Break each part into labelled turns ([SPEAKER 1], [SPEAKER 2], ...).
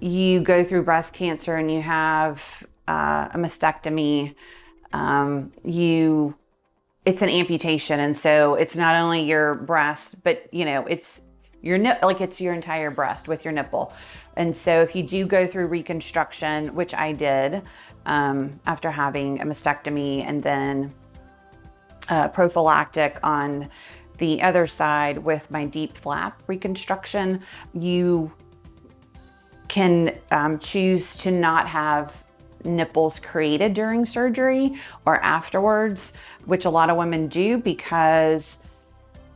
[SPEAKER 1] you go through breast cancer and you have a mastectomy, it's an amputation, and so it's not only your breast, but it's it's your entire breast with your nipple. And so if you do go through reconstruction, which I did after having a mastectomy, and then prophylactic on the other side with my deep flap reconstruction, you can choose to not have nipples created during surgery or afterwards, which a lot of women do because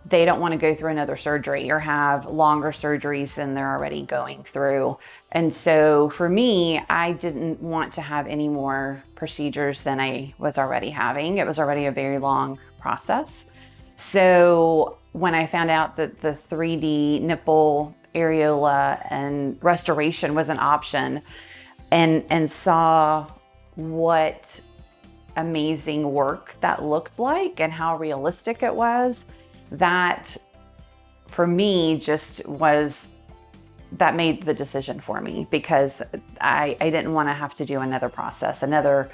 [SPEAKER 1] they don't want to go through another surgery or have longer surgeries than they're already going through. And so for me, I didn't want to have any more procedures than I was already having. It was already a very long process. So when I found out that the 3D nipple areola and restoration was an option, and saw what amazing work that looked like and how realistic it was, that for me that made the decision for me, because I didn't want to have to do another process, another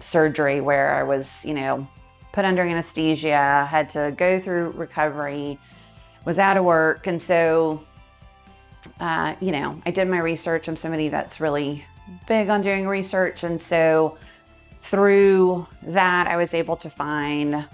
[SPEAKER 1] surgery where I was, put under anesthesia, had to go through recovery, was out of work. And so I did my research. I'm somebody that's really big on doing research. And so through that, I was able to find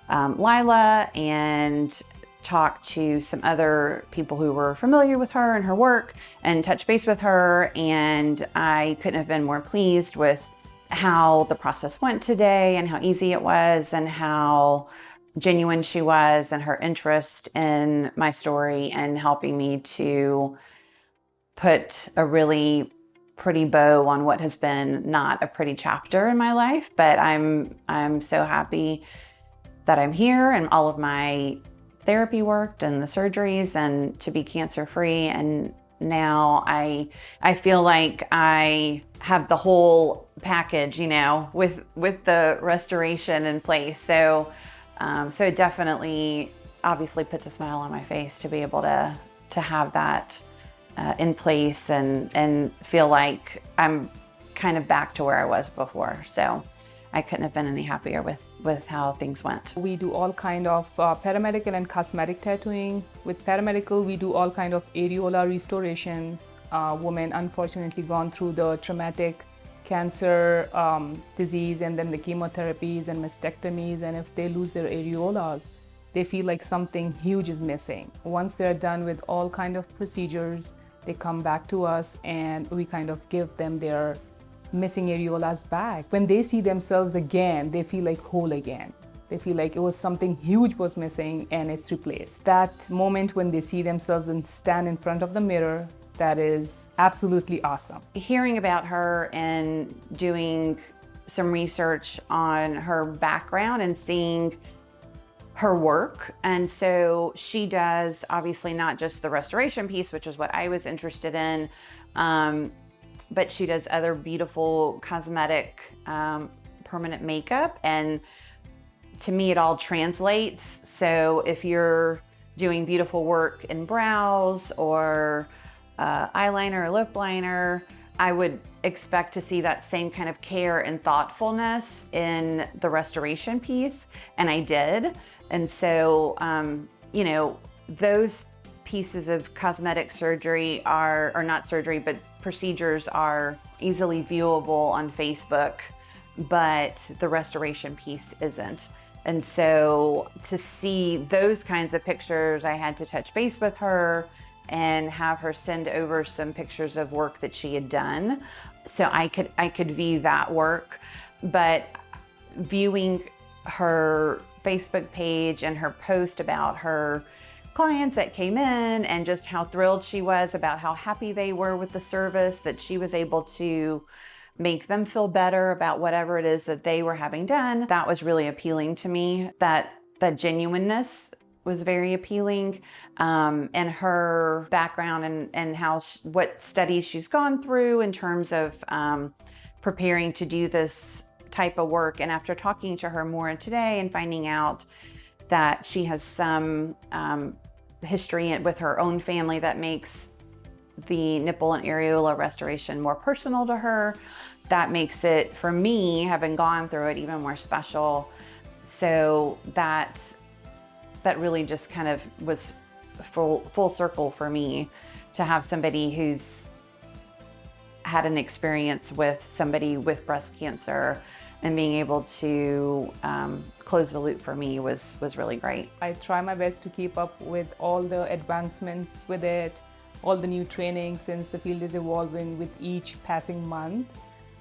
[SPEAKER 1] Lila and talk to some other people who were familiar with her and her work and touch base with her. And I couldn't have been more pleased with how the process went today and how easy it was and how genuine she was and her interest in my story and helping me to put a really pretty bow on what has been not a pretty chapter in my life. But I'm so happy that I'm here and all of my therapy worked and the surgeries and to be cancer free. And now I feel like I have the whole package, with the restoration in place. So it definitely obviously puts a smile on my face to be able to have that in place and feel like I'm kind of back to where I was before. So I couldn't have been any happier with how things went.
[SPEAKER 2] We do all kind of paramedical and cosmetic tattooing. With paramedical, we do all kind of areola restoration. Women unfortunately gone through the traumatic cancer disease and then the chemotherapies and mastectomies, and if they lose their areolas, they feel like something huge is missing. Once they're done with all kind of procedures, they come back to us and we kind of give them their missing areolas back. When they see themselves again, they feel like whole again. They feel like it was something huge was missing and it's replaced. That moment when they see themselves and stand in front of the mirror, that is absolutely awesome.
[SPEAKER 1] Hearing about her and doing some research on her background and seeing her work. And so she does obviously not just the restoration piece, which is what I was interested in, but she does other beautiful cosmetic permanent makeup. And to me, it all translates. So if you're doing beautiful work in brows or eyeliner or lip liner, I would expect to see that same kind of care and thoughtfulness in the restoration piece, and I did. And so, those pieces of cosmetic surgery or not surgery, but procedures are easily viewable on Facebook, but the restoration piece isn't. And so to see those kinds of pictures, I had to touch base with her and have her send over some pictures of work that she had done, so I could view that work. But viewing her Facebook page and her post about her clients that came in and just how thrilled she was about how happy they were with the service, that she was able to make them feel better about whatever it is that they were having done, that was really appealing to me. That genuineness was very appealing, and her background and what studies she's gone through in terms of preparing to do this type of work. And after talking to her more today and finding out that she has some history with her own family that makes the nipple and areola restoration more personal to her. That makes it, for me, having gone through it, even more special. So that really just kind of was full circle for me to have somebody who's had an experience with somebody with breast cancer and being able to close the loop for me was really great.
[SPEAKER 2] I try my best to keep up with all the advancements with it, all the new training, since the field is evolving with each passing month.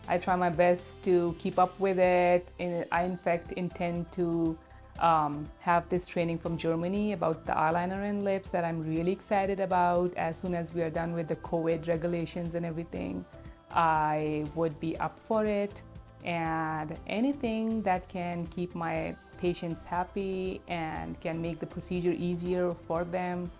[SPEAKER 2] I try my best to keep up with it. I in fact intend to have this training from Germany about the eyeliner and lips that I'm really excited about. As soon as we are done with the COVID regulations and everything, I would be up for it. And anything that can keep my patients happy and can make the procedure easier for them,